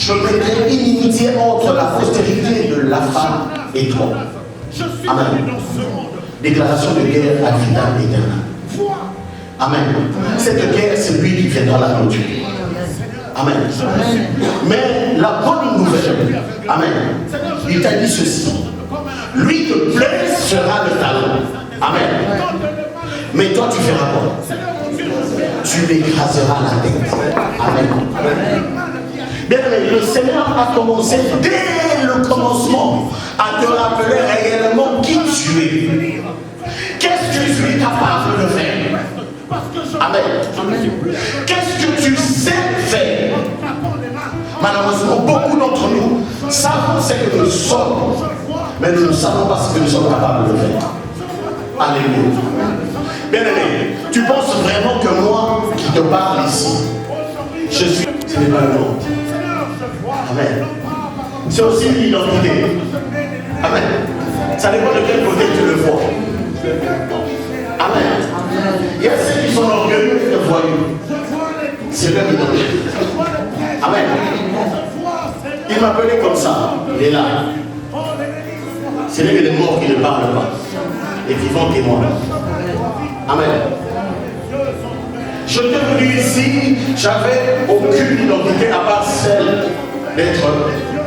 Je mettrai inimitié entre la postérité de la femme et toi. Amen. Déclaration de guerre à vitam éternel. Amen. Cette guerre, c'est lui qui viendra la clôturer. Amen. Mais la bonne nouvelle, amen, il t'a dit ceci. Lui te plaît sera le talon. Amen. Mais toi, tu feras quoi? Tu l'écraseras la tête. Amen. Bien aimé, le Seigneur a commencé dès le commencement à te rappeler réellement qui tu es. Qu'est-ce que tu es capable de faire? Amen. Qu'est-ce que tu sais faire? Malheureusement, beaucoup d'entre nous savons ce que nous sommes, mais nous ne savons pas ce que nous sommes capables de faire. Alléluia. Bien aimé, tu penses vraiment que moi qui te parle ici, je suis, ce n'est pas le nom. Amen. C'est aussi l'identité. Amen. Ça dépend de quel côté tu le vois. Amen. Il y a ceux qui sont orgueilleux et voyous. C'est leur identité. Amen. Il m'appelait comme ça. Il est là. C'est lui les morts qui ne parlent pas. Les vivants témoins. Amen. Je suis venu ici, j'avais aucune identité à part celle d'être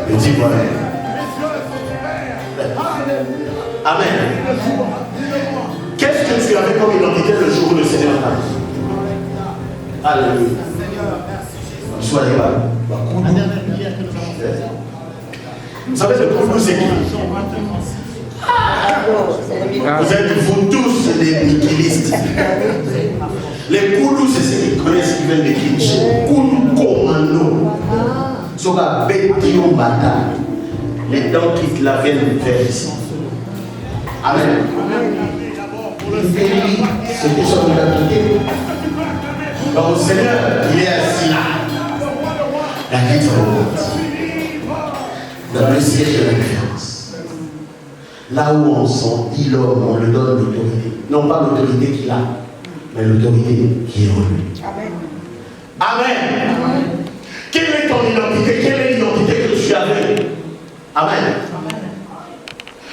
le divorce. Amen. Qu'est-ce que tu avais comme identité le jour où le Seigneur t'a dit? Alléluia. Soyez là. Vous savez, le Koulou, c'est qui? Vous êtes vous tous des nihilistes. Les Koulous, c'est ceux qui connaissent qui viennent de Kitsch. Koulou Komano. Soga Bétion Bata. Les dents qui te la viennent vers ici. Amen. C'était son identité. Donc le Seigneur, il est assis là. La tête remonte. Dans le siège de la différence. Là où on s'en dit l'homme, on lui donne l'autorité. Non pas l'autorité qu'il a, mais l'autorité qui est en lui. Amen. Amen. Quelle est ton identité? Quelle est l'identité que tu avais? Amen.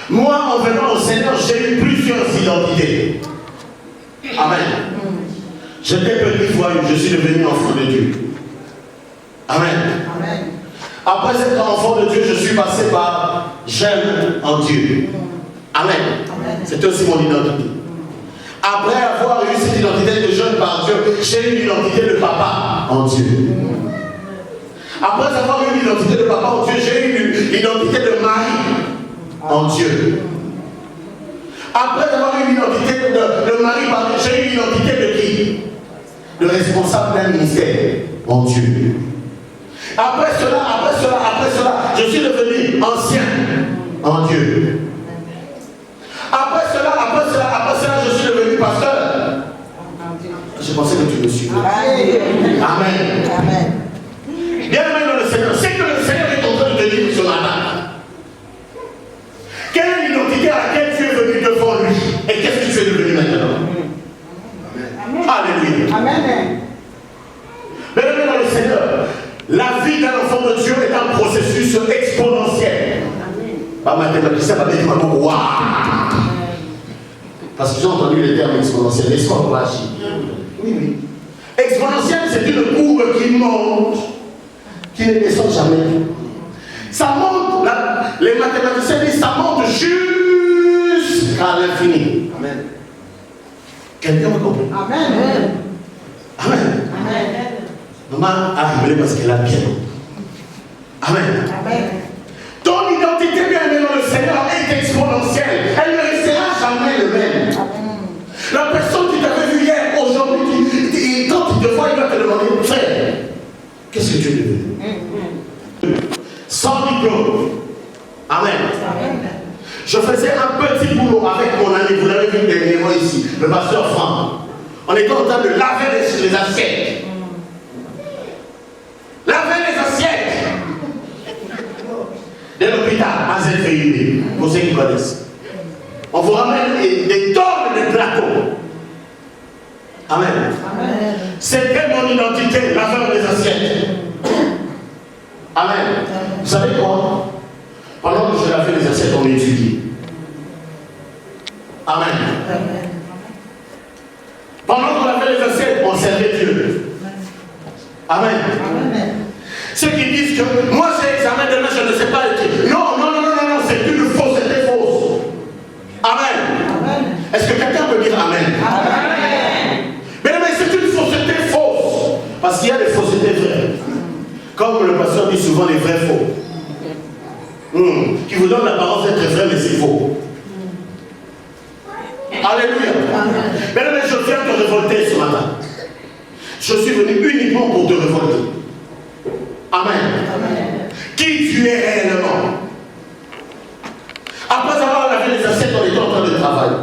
Moi, en venant au Seigneur, j'ai eu plusieurs identités. Amen. J'étais petit voyou, je suis devenu enfant de Dieu. Amen. Amen. Après être enfant de Dieu, je suis passé par j'aime en Dieu. Amen. C'était aussi mon identité. Après avoir eu cette identité de jeune par Dieu, j'ai eu l'identité de papa en Dieu. Après avoir eu l'identité de papa en Dieu, j'ai eu l'identité de mari en Dieu. Après avoir eu l'identité de mari par Dieu, j'ai eu l'identité de qui? De responsable d'un ministère en Dieu. Après cela, je suis devenu ancien en Dieu. Après cela, je suis devenu pasteur. Je pensais que tu me suivais. Amen. Amen. Bien aimé dans le Seigneur, c'est que le Seigneur est en train de te dire ce matin. Quelle est l'identité à laquelle tu es venu devant lui? Et qu'est-ce que tu es devenu maintenant? Amen. Alléluia. Amen. Bien aimé dans le Seigneur, la vie d'un enfant de Dieu est un processus exponentiel. Pas mathématicien, pas des waouh. Parce qu'ils ont entendu le terme exponentiel. Est-ce qu'on va agir? Oui. Exponentiel, c'est une courbe qui monte, qui ne descend jamais. Ça monte, là, les mathématiciens disent, ça monte jusqu'à l'infini. Amen. Quelqu'un me comprend? Amen. Amen. Amen. Maman a rigolé parce qu'elle a bien. Amen. Amen. Ton identité bien aimée dans le Seigneur est exponentielle. Elle ne restera jamais le même. Amen. La personne qui t'avait vu hier, aujourd'hui, quand il te voit, il va te demander, frère, qu'est-ce que tu es devenu? Sans diplôme. Amen. Amen. Je faisais un petit boulot avec mon ami, vous l'avez vu dernièrement ici, le pasteur Franck. On était en train de laver les assiettes. Laver les assiettes de l'hôpital à ZFIB, pour ceux qui connaissent. On vous ramène des tonnes de plateaux. Amen. Amen. C'était mon identité, laveur des assiettes. Amen. Vous savez quoi? Pendant que je lavais les assiettes, on étudiait. Amen. Amen. Pendant qu'on lavait les assiettes, on servait Dieu. Amen. Amen. Ceux qui disent que moi j'ai examen demain, je ne sais pas écrire. Non, non, non, non, non, non, c'est une fausseté fausse. Amen. Amen. Est-ce que quelqu'un peut dire Amen? Amen. Mais c'est une fausseté fausse. Parce qu'il y a des faussetés vraies. Comme le pasteur dit souvent, les vrais faux. Qui vous donne l'apparence d'être vrai, mais c'est faux. Alléluia. Mais je viens te révolter ce matin. Je suis venu uniquement pour te révolter. Amen. Amen. Qui tu es réellement? Après avoir lavé les assiettes, on était en train de travailler.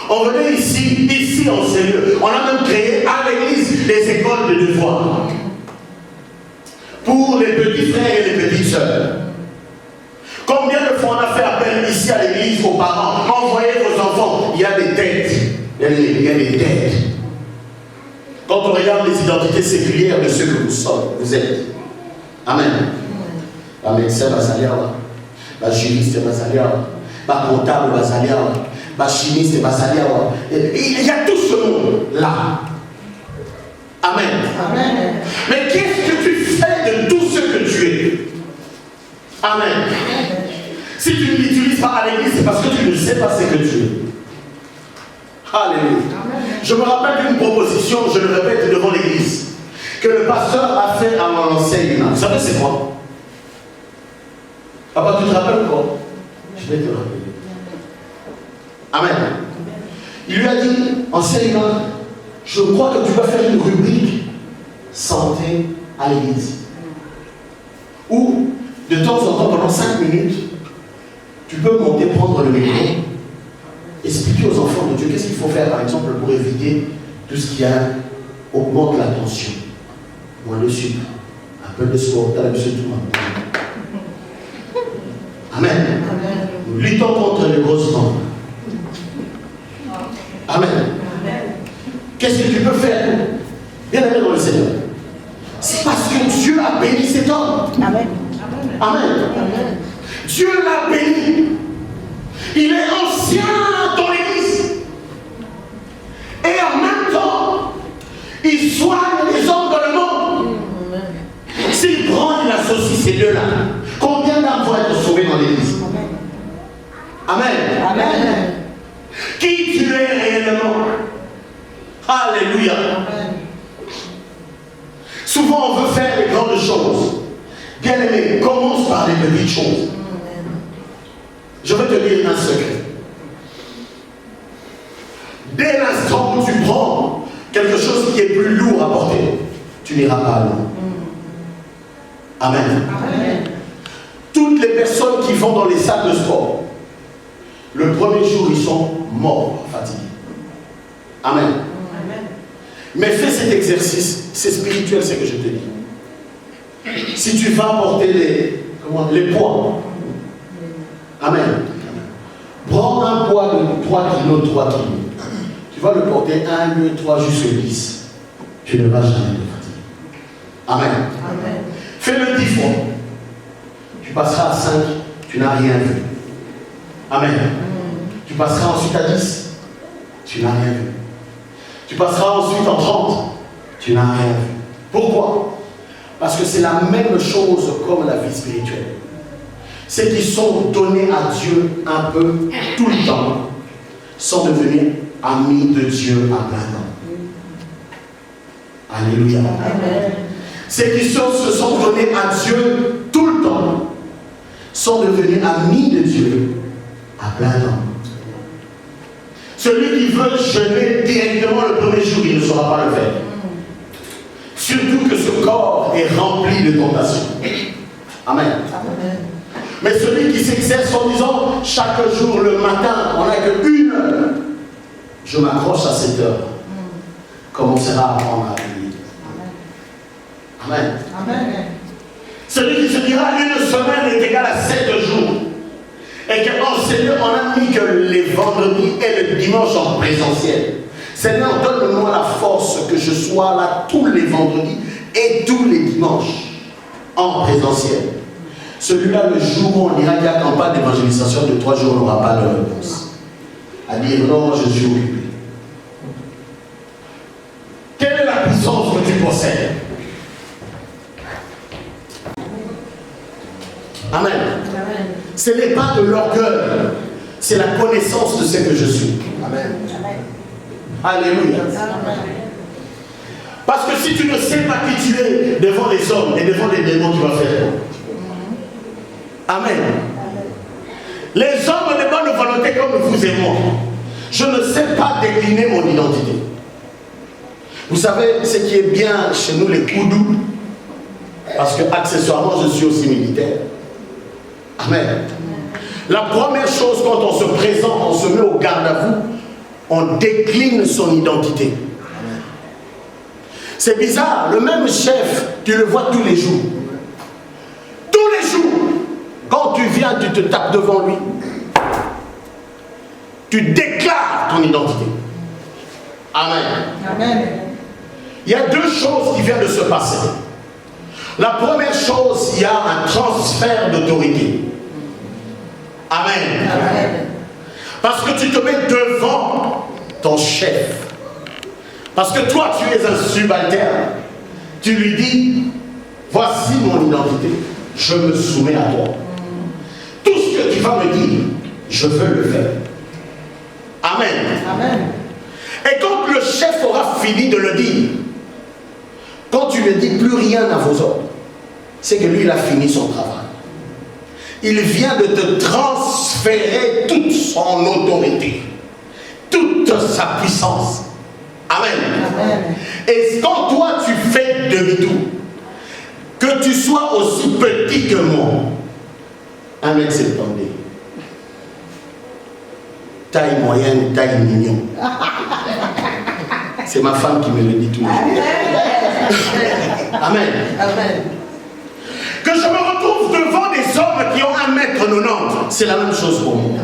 On venait ici en sérieux. On a même créé à l'église des écoles de devoirs. Pour les petits frères et les petites sœurs. Combien de fois on a fait appel ici à l'église aux parents? Envoyez vos enfants. Il y a des têtes. Il y a des têtes. Quand on regarde les identités séculières de ceux que vous êtes. Amen. La médecin va salir, la juriste va salir, la comptable va salir, la chimiste va salir. Il y a tout ce monde-là. Amen. Amen. Mais qu'est-ce que tu fais de tout ce que tu es? Amen. Si tu ne l'utilises pas à l'église, c'est parce que tu ne sais pas ce que tu es. Alléluia. Je me rappelle d'une proposition, je le répète devant l'église, que le pasteur a fait à mon enseignement. Vous savez c'est quoi? Papa, tu te rappelles quoi? Je vais te rappeler. Amen. Il lui a dit, enseignant, je crois que tu vas faire une rubrique santé à l'église. Où, de temps en temps, pendant 5 minutes, tu peux monter, prendre le micro, expliquer aux enfants de Dieu qu'est-ce qu'il faut faire, par exemple, pour éviter tout ce qui augmente la tension. Moins le sucre, un peu de sport, t'as l'habitude tout le monde. Amen. Nous luttons contre les grosses ventes. Amen. Qu'est-ce que tu peux faire? Bien aimé dans le Seigneur. C'est parce que Dieu a béni cet homme. Amen. Amen. Dieu l'a béni. Il est ancien dans l'église. Et en même temps, il soigne les hommes dans le monde. S'il prend, il associe ces deux-là. Combien d'âmes vont être sauvées dans l'église? Amen. Amen. Qui tu es réellement? Alléluia. Amen. Souvent on veut faire les grandes choses. Bien aimé, commence par les petites choses. Je vais te dire un secret. Dès l'instant où tu prends quelque chose qui est plus lourd à porter, tu n'iras pas loin. Amen. Amen. Toutes les personnes qui vont dans les salles de sport, le premier jour, ils sont morts, fatigués. Amen. Amen. Mais fais cet exercice, c'est spirituel ce que je te dis. Si tu vas porter les poids, amen. Prends un poids de 3 kg, 3 kg. Tu vas le porter 1, 2, 3 jusqu'à 10. Tu ne vas jamais te fatiguer. Amen. Amen. Fais-le 10 fois. Tu passeras à 5, tu n'as rien vu. Amen. Tu passeras ensuite à 10, tu n'as rien vu. Tu passeras ensuite en 30, tu n'as rien vu. Pourquoi? Parce que c'est la même chose comme la vie spirituelle. Ceux qui sont donnés à Dieu un peu tout le temps sont devenus amis de Dieu à plein temps. Alléluia. Amen. Ceux qui se sont donnés à Dieu tout le temps sont devenus amis de Dieu à plein temps. Celui qui veut jeûner directement le premier jour, il ne saura pas le faire. Surtout que ce corps est rempli de tentations. Amen. Amen. Mais celui qui s'exerce en disant chaque jour le matin, on n'a que 1 heure, je m'accroche à cette heure, commencera à apprendre à prier. Amen. Amen. Celui qui se dira 1 semaine est égale à 7 jours. Et qu'en Seigneur, on a mis que les vendredis et le dimanche en présentiel. Seigneur, donne-moi la force que je sois là tous les vendredis et tous les dimanches en présentiel. Celui-là, le jour où on dira qu'il y a campagne d'évangélisation de 3 jours, on n'aura pas de réponse. À dire non, je suis occupé. Quelle est la puissance que tu possèdes? Amen. Ce n'est pas de l'orgueil, c'est la connaissance de ce que je suis. Amen. Alléluia. Parce que si tu ne sais pas qui tu es devant les hommes et devant les démons, tu vas faire. Amen. Les hommes de bonne volonté comme vous et moi, je ne sais pas décliner mon identité. Vous savez ce qui est bien chez nous les Koudous, parce que accessoirement je suis aussi militaire. Amen. La première chose quand on se présente, on se met au garde à vous, on décline son identité. C'est bizarre, le même chef, tu le vois tous les jours. Tous les jours. Quand tu viens, tu te tapes devant lui. Tu déclares ton identité. Amen. Amen. Il y a 2 choses qui viennent de se passer. La première chose, il y a un transfert d'autorité. Amen. Amen. Parce que tu te mets devant ton chef. Parce que toi, tu es un subalterne. Tu lui dis, voici mon identité. Je me soumets à toi. Tout ce que tu vas me dire, je veux le faire. Amen. Amen. Et quand le chef aura fini de le dire, quand tu ne dis plus rien à vos ordres, c'est que lui, il a fini son travail. Il vient de te transférer toute son autorité, toute sa puissance. Amen. Amen. Et quand toi, tu fais demi-tour, que tu sois aussi petit que moi, 1m70, taille moyenne, taille mignon. C'est ma femme qui me le dit toujours. Amen. Amen. Que je me retrouve devant des hommes qui ont 1m90, c'est la même chose pour moi.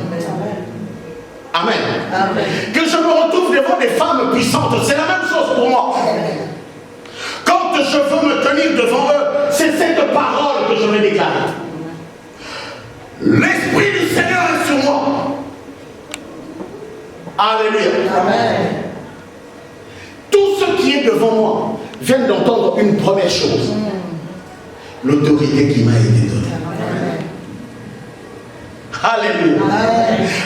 Amen. Amen. Que je me retrouve devant des femmes puissantes, c'est la même chose pour moi. Quand je veux me tenir devant eux, c'est cette parole que je vais déclarer. L'Esprit du Seigneur est sur moi. Alléluia. Amen. Tout ce qui est devant moi vient d'entendre une première chose. L'autorité qui m'a été donnée. Alléluia.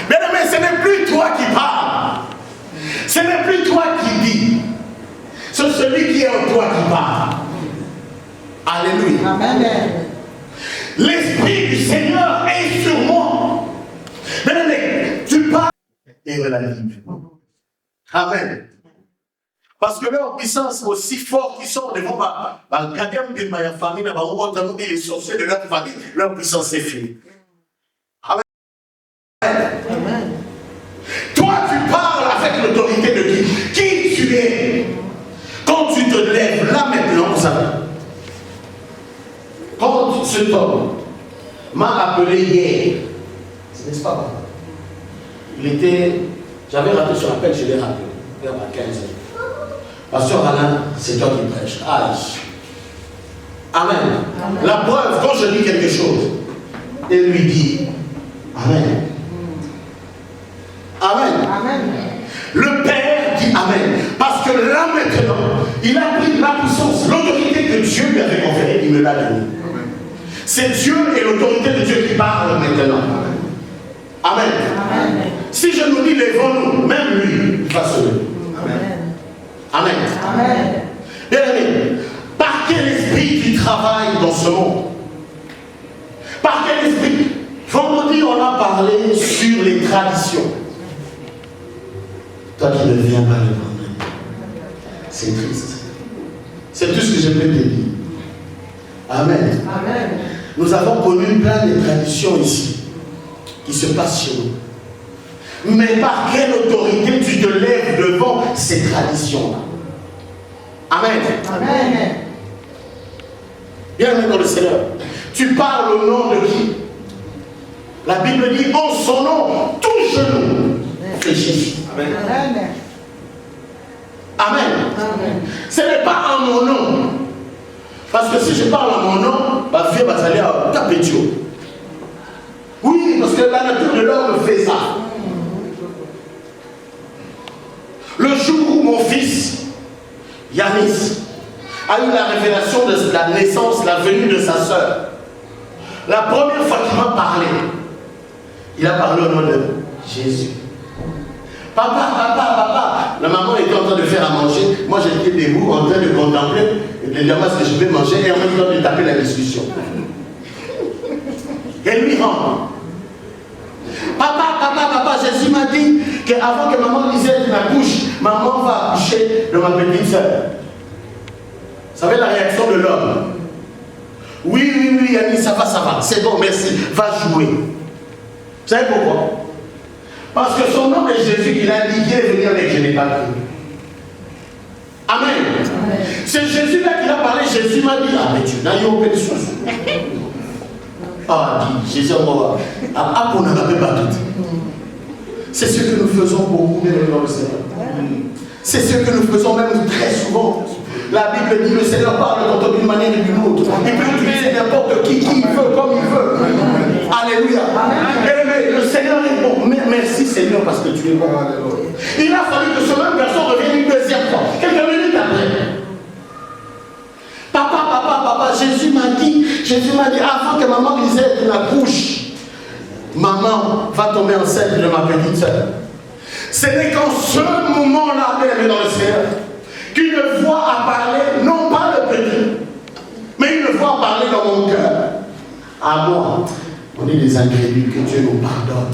Bien aimé, ce n'est plus toi qui parle. Ce n'est plus toi qui dis. C'est celui qui est en toi qui parle. Alléluia. Amen. L'Esprit du Seigneur est sur moi. Bien aimé, tu parles et relative. Amen. Parce que leur puissance aussi fort qu'ils sont devant ma famille, les sorciers de leur famille, leur puissance est finie. Amen. Amen. Toi, tu parles avec l'autorité de qui tu es. Quand tu te lèves, là maintenant, vous savez, quand cet homme m'a appelé hier, n'est-ce pas? Il était, j'avais raté son appel, je l'ai rappelé, il y a 15 ans. Pasteur Alain, c'est toi qui prêches. Amen. Amen. La preuve, quand je dis quelque chose, il lui dit Amen. Amen. Amen. Le Père dit Amen. Parce que là maintenant, il a pris la puissance, l'autorité que Dieu lui avait conférée, il me l'a donnée. C'est Dieu et l'autorité de Dieu qui parlent maintenant. Amen. Amen. Si je nous dis lèvons-nous, même lui, il va se lever. Amen. Amen. Amen. Bien aimé, par quel esprit tu travailles dans ce monde? Par quel esprit? Vendredi, on a parlé sur les traditions. Toi qui ne viens pas le vendredi, c'est triste. C'est tout ce que je peux te dire. Amen. Amen. Nous avons connu plein de traditions ici qui se passent chez nous. Mais par quelle autorité tu te lèves devant ces traditions-là? Amen. Amen. Bien-aimé dans le Seigneur, tu parles au nom de qui? La Bible dit en son nom, tout genou fléchit. Amen. Amen. Amen. Amen. Ce n'est pas en mon nom. Parce que si je parle en mon nom, ma vie va aller taper. nourriture. Oui, parce que la nature de l'homme fait ça. Le jour où mon fils, Yanis, a eu la révélation de la naissance, la venue de sa sœur, la première fois qu'il m'a parlé, il a parlé au nom de Jésus. Papa, la maman était en train de faire à manger, moi j'étais debout en train de contempler les gamins que je vais manger et en même temps de taper la discussion. Et lui rentre. Papa, Jésus m'a dit qu'avant que maman disait qu'il accouche, maman va accoucher de ma petite soeur. Vous savez la réaction de l'homme? Oui, Yannis, ça va, c'est bon, merci, va jouer. Vous savez pourquoi? Parce que son nom est Jésus qu'il a dit, qui est venu avec je n'ai pas cru. Amen. C'est Jésus-là qui a parlé, Jésus m'a dit, ah mais tu n'as eu aucune chose. Ah, dit Jésus, on va voir. On n'en avait pas tout. C'est ce que nous faisons beaucoup dans le Seigneur. C'est ce que nous faisons même très souvent. La Bible dit le Seigneur parle contre d'une manière et d'une autre. Il peut utiliser n'importe qui il veut, comme il veut. Alléluia. Et le Seigneur est bon. Merci Seigneur parce que tu es bon. Il a fallu que ce même garçon revienne une deuxième fois. Quelques minutes après. Papa, Jésus m'a dit, avant que maman disait de la couche, maman va tomber enceinte de ma petite soeur. Ce n'est qu'en ce moment-là, bien dans le Seigneur, qu'une voix a parlé, non pas le petit, mais une voix a parlé dans mon cœur. À moi, on est des incrédules, que Dieu nous pardonne.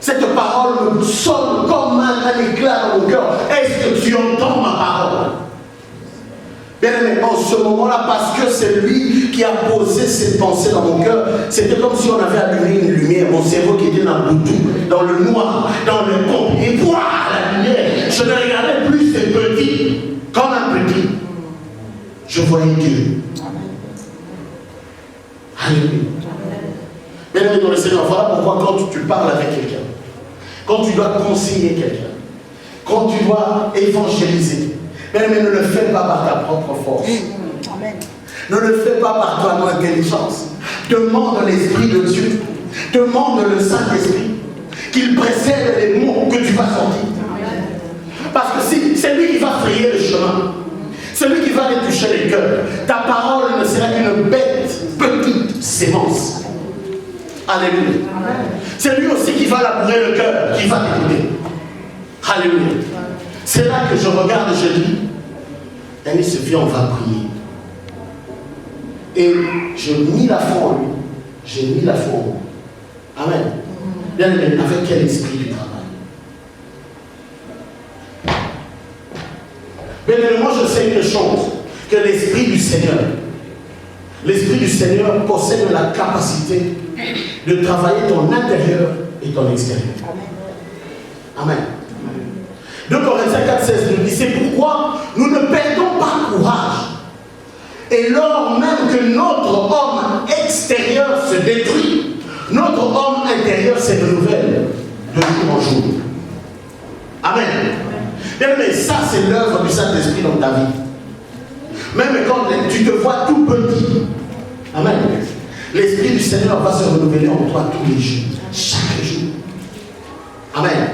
Cette parole me sonne comme un éclat dans mon cœur. Est-ce que tu entends ma parole? Bien aimé, en ce moment-là, parce que c'est lui qui a posé cette pensée dans mon cœur, c'était comme si on avait allumé une lumière, mon cerveau qui était dans le boutou, dans le noir, dans le pompe, et voilà la lumière. Je ne regardais plus ces petits comme un petit. Je voyais Dieu. Alléluia. Bien aimé dans le Seigneur, voilà pourquoi quand tu parles avec quelqu'un, quand tu dois conseiller quelqu'un, quand tu dois évangéliser, mais ne le fais pas par ta propre force. Amen. Ne le fais pas par toi intelligence. Demande l'Esprit de Dieu. Demande le Saint-Esprit qu'il précède les mots que tu vas sortir. Parce que c'est lui qui va frayer le chemin. C'est lui qui va aller toucher les cœurs. Ta parole ne sera qu'une bête, petite sémence. Alléluia. C'est lui aussi qui va labourer le cœur, qui va t'écouter. Alléluia. C'est là que je regarde et je dis, Yannis se vient, on va prier. Et je mis la foi en lui. J'ai mis la foi en lui. Amen. Bien aimé, avec quel esprit du travail? Bien aimé, moi je sais une chose, que l'esprit du Seigneur possède la capacité de travailler ton intérieur et ton extérieur. Amen. 2 Corinthiens 4,16 nous dit, c'est pourquoi nous ne perdons pas courage. Et lors même que notre homme extérieur se détruit, notre homme intérieur se renouvelle de jour en jour. Amen. Bien, mais ça c'est l'œuvre du Saint-Esprit dans ta vie. Même quand tu te vois tout petit. Amen. L'Esprit du Seigneur va se renouveler en toi tous les jours, chaque jour. Amen.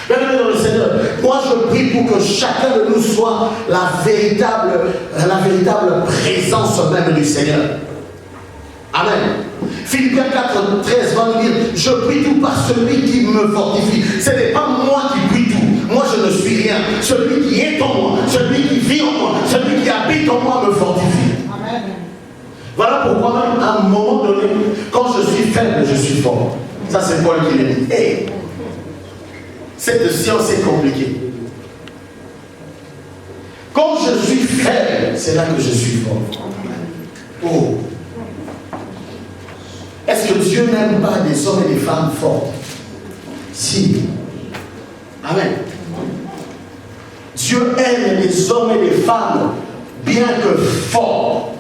Bien-aimé dans le Seigneur, moi je prie pour que chacun de nous soit la véritable présence même du Seigneur. Amen. Philippiens 4,13 va nous dire, je prie tout par celui qui me fortifie. Ce n'est pas moi qui prie tout. Moi je ne suis rien. Celui qui est en moi, celui qui vit en moi, celui qui habite en moi me fortifie. Amen. Voilà pourquoi même à un moment donné, quand je suis faible, je suis fort. Ça c'est Paul qui le dit. Hey, cette science est compliquée. Quand je suis faible, c'est là que je suis fort. Oh. Est-ce que Dieu n'aime pas des hommes et des femmes fortes? Si. Amen. Dieu aime des hommes et des femmes bien que forts,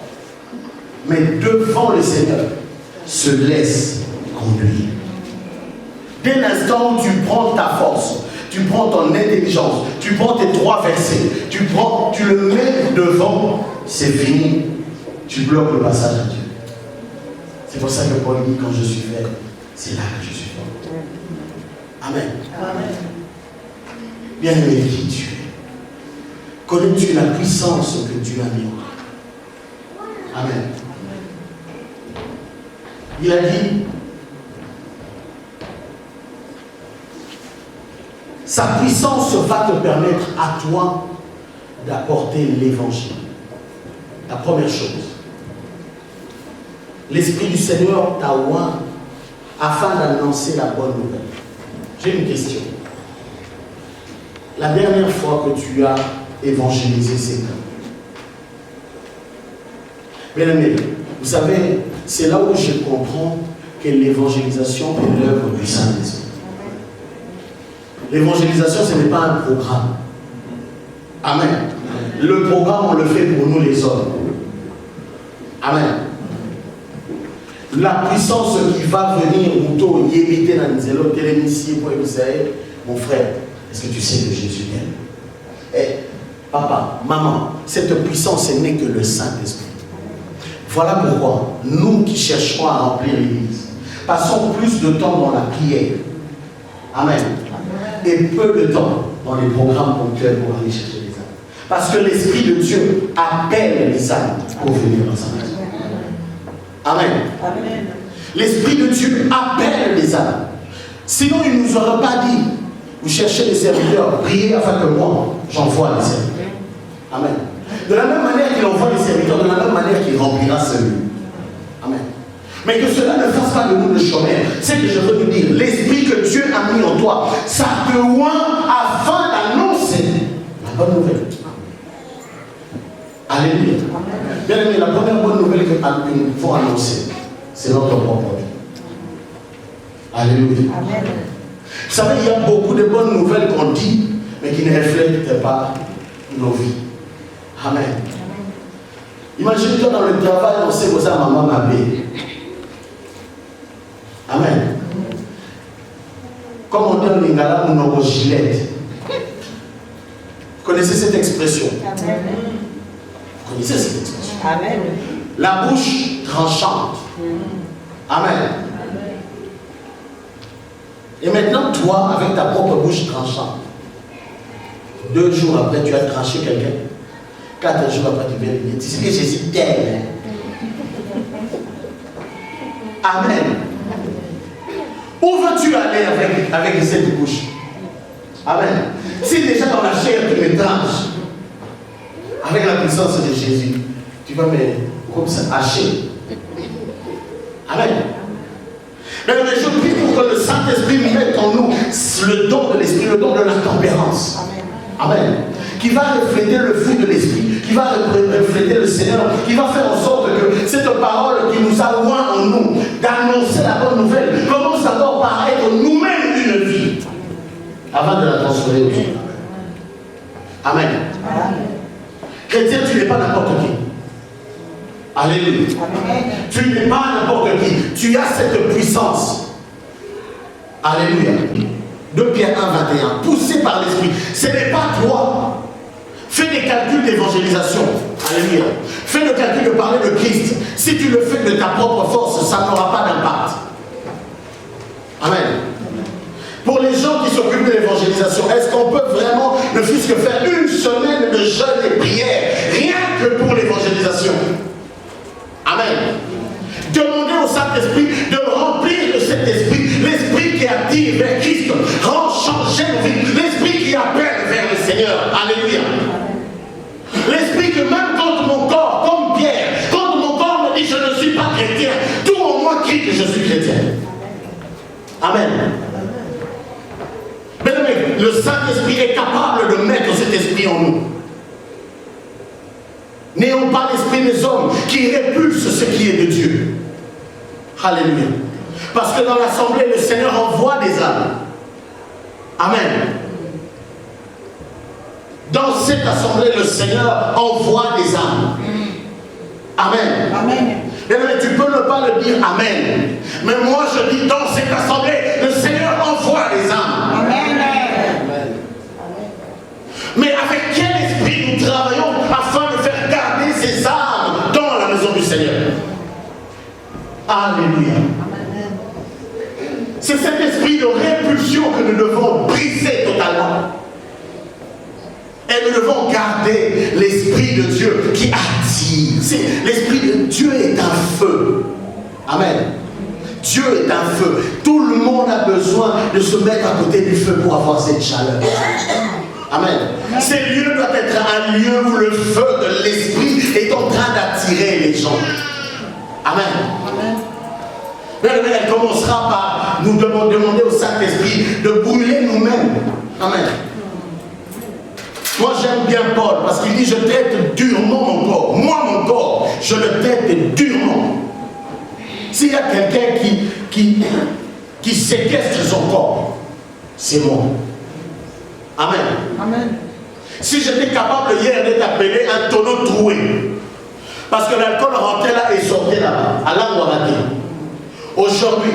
mais devant le Seigneur, se laisse conduire. Dès l'instant où tu prends ta force, tu prends ton intelligence, tu prends tes 3 versets, tu le mets devant, c'est fini. tu bloques le passage à Dieu. C'est pour ça que Paul dit, quand je suis faible, c'est là que je suis fort. Amen. Amen. Bien-aimé, qui tu es? Connais-tu la puissance que Dieu a mis en toi? Amen. Il a dit, sa puissance va te permettre à toi d'apporter l'évangile. La première chose, l'Esprit du Seigneur t'a oint afin d'annoncer la bonne nouvelle. J'ai une question. La dernière fois que tu as évangélisé, c'est quand? Bien aimé, vous savez, c'est là où je comprends que l'évangélisation est l'œuvre du Saint-Esprit. L'évangélisation, ce n'est pas un programme. Amen. Le programme, on le fait pour nous les hommes. Amen. La puissance qui va venir, mon frère, est-ce que tu sais que Jésus t'aime? Eh, papa, maman, cette puissance n'est que le Saint-Esprit. Voilà pourquoi nous qui cherchons à remplir l'Église, passons plus de temps dans la prière. Amen. Et peu de temps dans les programmes ponctuels pour aller chercher les âmes. Parce que l'Esprit de Dieu appelle les âmes pour venir dans sa maison. Amen. Amen. L'Esprit de Dieu appelle les âmes. Sinon, il ne nous aurait pas dit, vous cherchez des serviteurs, priez afin que moi, j'envoie les serviteurs. Amen. De la même manière qu'il envoie les serviteurs, de la même manière qu'il remplira celui. Amen. Mais que cela ne fasse pas de nous le chômeurs. C'est que je veux nous dire, l'Esprit que Dieu a mis en toi, ça te oint afin d'annoncer la bonne nouvelle. Alléluia. Bien aimé, la première bonne nouvelle que nous faut annoncer, c'est notre propre vie. Alléluia. Amen. Vous savez, il y a beaucoup de bonnes nouvelles qu'on dit, mais qui ne reflètent pas nos vies. Amen. Imagine-toi dans le travail, on sait que ça, maman m'a payé. Amen. Comme on dit en lingala, on a une gilette. Vous connaissez cette expression? Amen. Vous connaissez cette expression? Amen. La bouche tranchante. Amen. Et maintenant, toi, avec ta propre bouche tranchante, 2 jours après, tu as tranché quelqu'un. 4 jours après, tu viens lui dire, tu sais que Jésus t'aime. Amen. Où veux-tu aller avec cette bouche? Amen. Si déjà dans la chair, tu me tranches, avec la puissance de Jésus, tu vas me comme ça hacher. Amen. Mais je prie pour que le Saint-Esprit mette en nous le don de l'Esprit, le don de la tempérance. Amen. Qui va refléter le fruit de l'Esprit, qui va refléter le Seigneur, qui va faire en sorte que cette parole qui nous a oint en nous, d'annoncer la bonne nouvelle, commence d'abord par être nous-mêmes une vie, avant de la transférer aux autres. Amen. Amen. Chrétien, tu n'es pas n'importe qui. Alléluia. Amen. Tu n'es pas n'importe qui. Tu as cette puissance. Alléluia. 2 Pierre 1, 21. Poussé par l'Esprit. Ce n'est pas toi. Fais des calculs d'évangélisation. Alléluia. Fais le calcul de parler de Christ. Si tu le fais de ta propre force, ça n'aura pas d'impact. Amen. Pour les gens qui s'occupent de l'évangélisation, est-ce qu'on peut vraiment ne fût-ce que faire 1 semaine de jeûne et prière, rien que pour l'évangélisation? Amen. Demandez au Saint-Esprit de remplir de cet esprit, l'esprit qui attire vers Christ, rend changer nos vies, l'esprit qui appelle vers le Seigneur. Alléluia. L'esprit que même quand mon corps, comme Pierre, quand mon corps me dit je ne suis pas chrétien, tout en moi crie que je suis chrétien. Amen. Mais le Saint-Esprit est capable de mettre cet esprit en nous. N'ayons pas l'esprit des hommes qui répulsent ce qui est de Dieu. Alléluia. Parce que dans l'assemblée, le Seigneur envoie des âmes. Amen. Dans cette assemblée, le Seigneur envoie des âmes. Amen. Amen. Mais tu peux ne pas le dire Amen. Mais moi je dis dans cette assemblée, le Seigneur envoie des âmes. Amen. Amen. Mais avec quel esprit nous travaillons afin de faire garder ces âmes dans la maison du Alléluia. C'est cet esprit de répulsion que nous devons briser totalement. Et nous devons garder l'esprit de Dieu qui attire. L'esprit de Dieu est un feu. Amen. Dieu est un feu. Tout le monde a besoin de se mettre à côté du feu pour avoir cette chaleur. Amen. Ce lieu doit être un lieu où le feu de l'esprit est en train d'attirer les gens. Amen. Amen. Elle commencera par nous demander au Saint-Esprit de brûler nous-mêmes. Amen. Moi j'aime bien Paul parce qu'il dit je traite durement mon corps. Moi mon corps, je le traite durement. S'il y a quelqu'un qui séquestre son corps, c'est moi. Amen. Amen. Si j'étais capable hier d'être appelé un tonneau troué, parce que l'alcool rentrait là et sortait là-bas, à l'Anguarati. Aujourd'hui,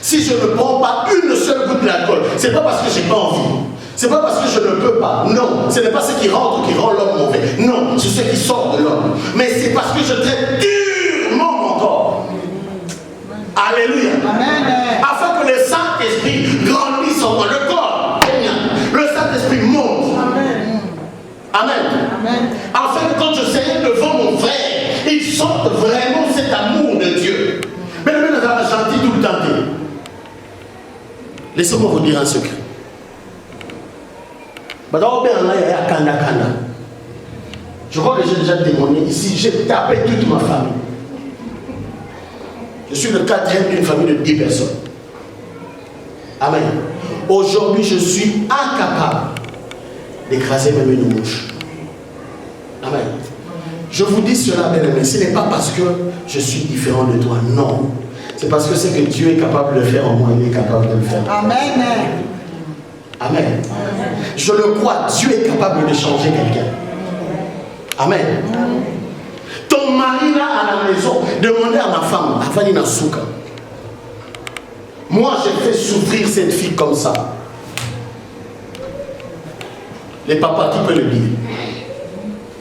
si je ne prends pas une seule goutte d'alcool, c'est pas parce que j'ai pas envie. C'est pas parce que je ne peux pas. Non, ce n'est pas ce qui rentre qui rend l'homme mauvais. Non, c'est ce qui sort de l'homme. Mais c'est parce que je traite durement mon corps. Alléluia. Amen. Afin que le Saint-Esprit grandisse en moi. Le corps, le Saint-Esprit monte. Amen. Amen. Amen. Afin que quand je serai devant mon frère, il sente vraiment cet amour de Dieu. Mais le mec a gentil tout le temps. Laissez-moi vous dire un secret. Je crois que j'ai déjà témoigné ici. J'ai tapé toute ma famille. Je suis le quatrième d'une famille de 10 personnes. Amen. Aujourd'hui, je suis incapable d'écraser même une mouche. Amen. Je vous dis cela, bien aimé. Ce n'est pas parce que je suis différent de toi. Non. C'est parce que ce que Dieu est capable de faire en moi, il est capable de le faire. Amen. Amen. Je le crois, Dieu est capable de changer quelqu'un. Amen. Ton mari là à la maison, demandez à ma femme, à Fanina Souka. Moi j'ai fait souffrir cette fille comme ça. Les papas, qui peut le dire?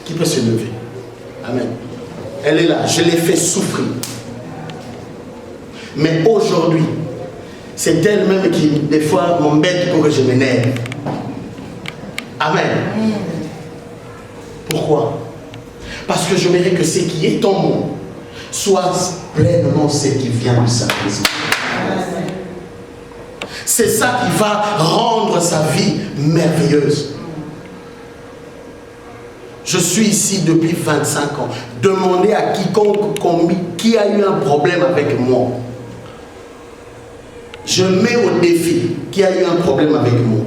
Qui peut se lever? Amen. Elle est là, je l'ai fait souffrir. Mais aujourd'hui, c'est elle-même qui, des fois, m'embête pour que je m'énerve. Amen. Pourquoi? Parce que je verrai que ce qui est en moi soit pleinement ce qui vient de sa présence. C'est ça qui va rendre sa vie merveilleuse. Je suis ici depuis 25 ans. Demandez à quiconque qui a eu un problème avec moi. Je mets au défi qui a eu un problème avec moi.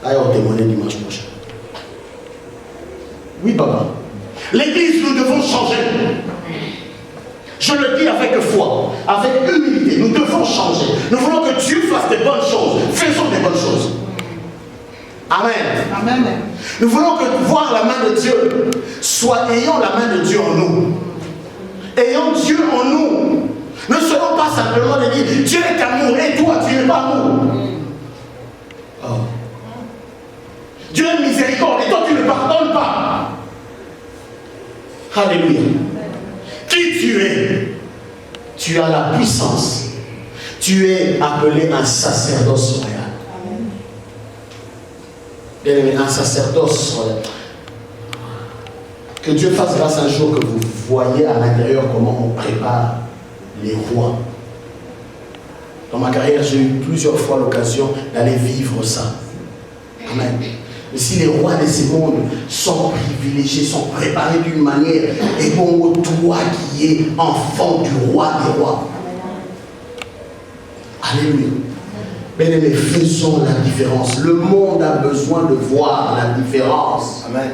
D'ailleurs, témoigner dimanche prochain. Oui, papa. L'église, nous devons changer. Je le dis avec foi, avec humilité. Nous devons changer. Nous voulons que Dieu fasse des bonnes choses. Faisons des bonnes choses. Amen. Amen. Nous voulons que voir la main de Dieu soit ayant la main de Dieu en nous. Ayant Dieu en nous. Ne soyons pas simplement de dire Dieu est amour et toi tu n'es pas amour. Oh. Dieu est miséricorde et toi tu ne pardonnes pas. Alléluia. Qui tu es? Tu as la puissance. Tu es appelé un sacerdoce royal. Bien-aimé, un sacerdoce royal. Que Dieu fasse grâce un jour que vous voyez à l'intérieur comment on prépare les rois. Dans ma carrière, j'ai eu plusieurs fois l'occasion d'aller vivre ça. Amen. Mais si les rois de ce monde sont privilégiés, sont préparés d'une manière, et bon, toi qui es enfant du roi des rois. Alléluia. Bien-aimés, faisons la différence. Le monde a besoin de voir la différence. Amen.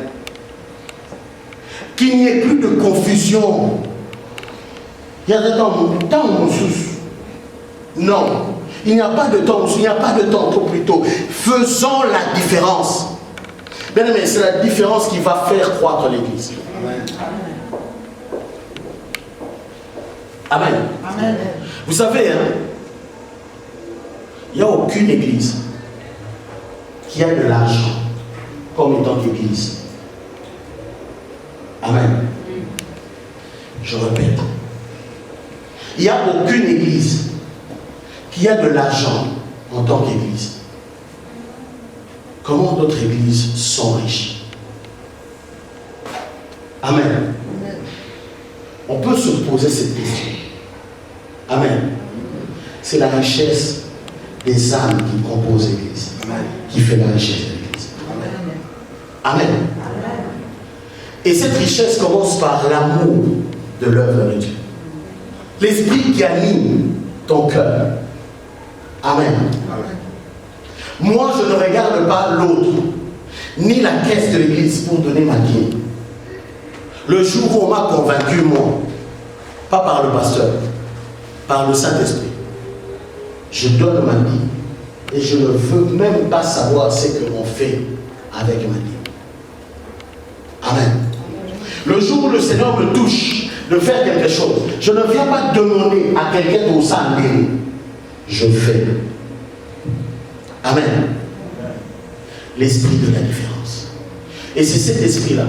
Qu'il n'y ait plus de confusion. Il y a des temps où non, il n'y a pas de temps, il n'y a pas de temps trop plus tôt. Faisons la différence. Bien aimé, c'est la différence qui va faire croître l'Église. Amen. Amen. Amen. Vous savez, hein, il n'y a aucune Église qui a de l'argent comme étant Église. Amen. Je répète. Il n'y a aucune église qui a de l'argent en tant qu'église. Comment d'autres églises sont riches? Amen. On peut se poser cette question. Amen. C'est la richesse des âmes qui composent l'église, qui fait la richesse de l'église. Amen. Et cette richesse commence par l'amour de l'œuvre de Dieu. L'esprit qui anime ton cœur. Amen. Moi, je ne regarde pas l'autre, ni la caisse de l'église pour donner ma dîme. Le jour où on m'a convaincu, moi, pas par le pasteur, par le Saint-Esprit, je donne ma dîme et je ne veux même pas savoir ce que l'on fait avec ma dîme. Amen. Le jour où le Seigneur me touche de faire quelque chose, je ne viens pas demander à quelqu'un pour ça. Je fais. Amen. L'esprit de la différence. Et c'est cet esprit-là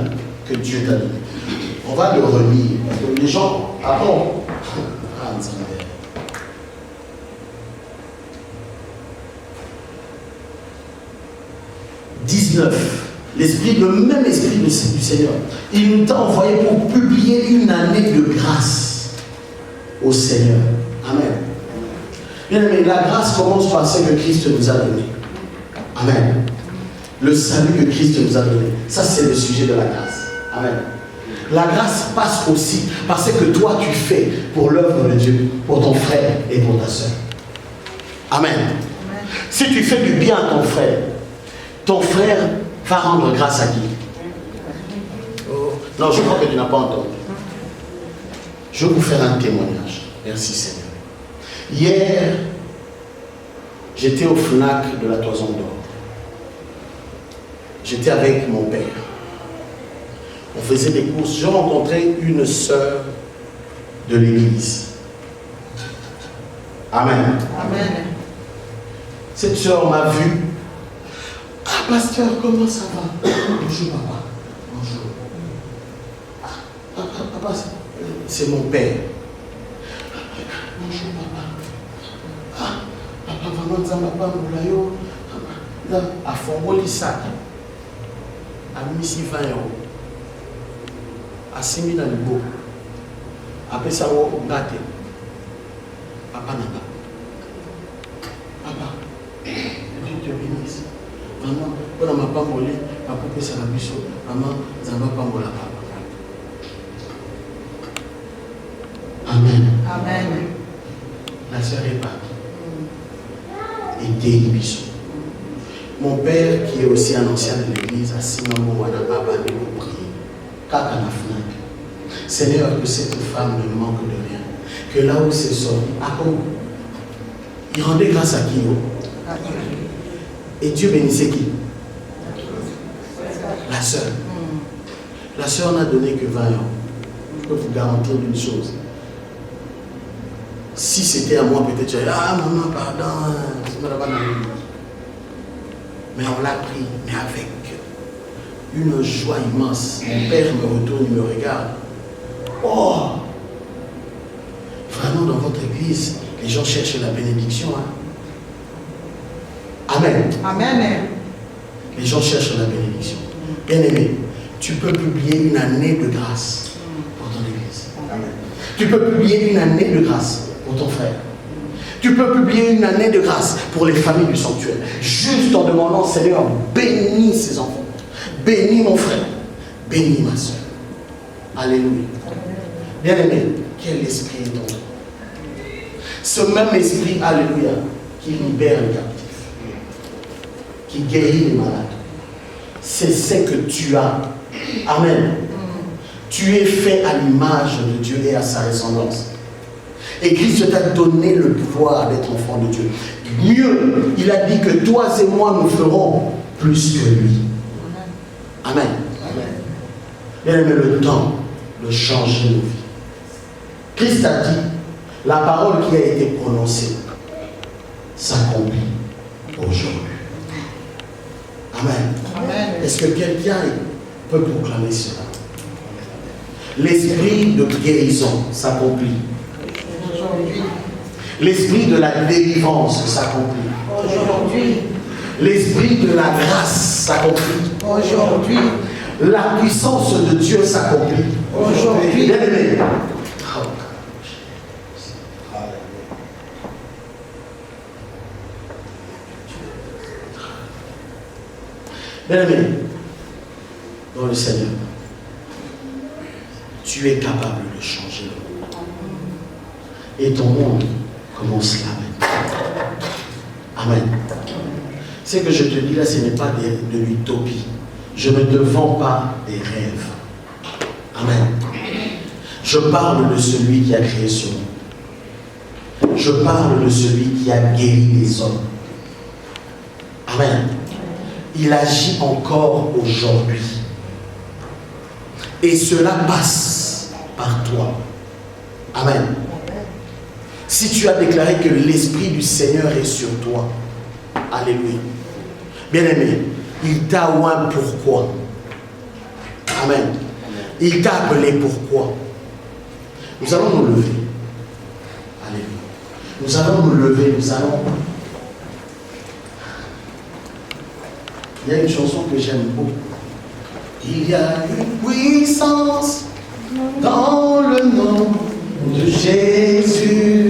que Dieu t'a donné. On va le relire. Les gens, ah bon, 19. L'esprit, le même esprit du Seigneur. Il nous a envoyé pour publier une année de grâce au Seigneur. Amen. Bien aimé, la grâce commence par ce que Christ nous a donné. Amen. Le salut que Christ nous a donné. Ça, c'est le sujet de la grâce. Amen. La grâce passe aussi par ce que toi tu fais pour l'œuvre de Dieu, pour ton frère et pour ta soeur. Amen. Amen. Si tu fais du bien à ton frère va rendre grâce à qui? Oh. Non, je crois que tu n'as pas entendu. Je vais vous faire un témoignage. Merci Seigneur. Hier, j'étais au FNAC de la Toison d'Or. J'étais avec mon père. On faisait des courses. J'ai rencontré une sœur de l'église. Amen. Amen. Cette sœur m'a vu. Ah, pasteur, comment ça va? Bonjour, papa. Bonjour. Ah, papa, c'est mon père. Bonjour, papa. Ah, papa, vraiment, ça m'a pas moulayo. À Fongolisa. À Missi 20 €. À 6 000 Alibo. Après ça, on a gâté. Papa n'a pas. Papa, Dieu te bénisse. Maman, on n'a pas molé. Papa peut s'en abuser. Maman, ça ne va pas moller. Amen. Amen. La sœur est partie. Et délibissant. Mon père, qui est aussi un ancien de l'église, a signé un moment pour prier. Seigneur, que cette femme ne manque de rien. Que là où c'est sorti, il rendait grâce à qui? Et Dieu bénissait qui? La sœur. La sœur n'a donné que 20 €. Je peux vous garantir une chose. Si c'était à moi, peut-être je dirais, ah maman, pardon, mais on l'a pris, mais avec une joie immense. Mon père me retourne, il me regarde. Oh! Vraiment, dans votre église, les gens cherchent la bénédiction. Hein? Amen. Amen. Les gens cherchent la bénédiction. Bien-aimé, tu peux publier une année de grâce pour ton église. Amen. Tu peux publier une année de grâce pour ton frère. Tu peux publier une année de grâce pour les familles du sanctuaire. Juste en demandant, Seigneur, bénis ces enfants. Bénis mon frère. Bénis ma soeur. Alléluia. Bien-aimé, quel esprit est en toi? Ce même esprit, alléluia, qui libère les captifs, qui guérit les malades. C'est ce que tu as. Amen. Tu es fait à l'image de Dieu et à sa ressemblance. Et Christ t'a donné le pouvoir d'être enfant de Dieu. Mieux, il a dit que toi et moi, nous ferons plus que lui. Amen. Bien aimé, le temps de changer nos vies. Christ a dit, la parole qui a été prononcée s'accomplit aujourd'hui. Amen. Amen. Est-ce que quelqu'un peut proclamer cela? L'esprit de guérison s'accomplit L'esprit de la délivrance s'accomplit. Aujourd'hui. L'esprit de la grâce s'accomplit. Aujourd'hui. La puissance de Dieu s'accomplit. Aujourd'hui. Bien aimé. Bien aimé, dans le Seigneur, tu es capable de changer le monde. Et ton monde commence là maintenant. Amen. Ce que je te dis là, ce n'est pas de l'utopie. Je ne te vends pas des rêves. Amen. Je parle de celui qui a créé ce monde. Je parle de celui qui a guéri les hommes. Amen. Il agit encore aujourd'hui. Et cela passe par toi. Amen. Si tu as déclaré que l'Esprit du Seigneur est sur toi, alléluia. Bien-aimé, il t'a oint pourquoi? Amen. Il t'a appelé pourquoi? Nous allons nous lever. Alléluia. Nous allons nous lever, nous allons... Il y a une chanson que j'aime beaucoup. Il y a une puissance dans le nom de Jésus.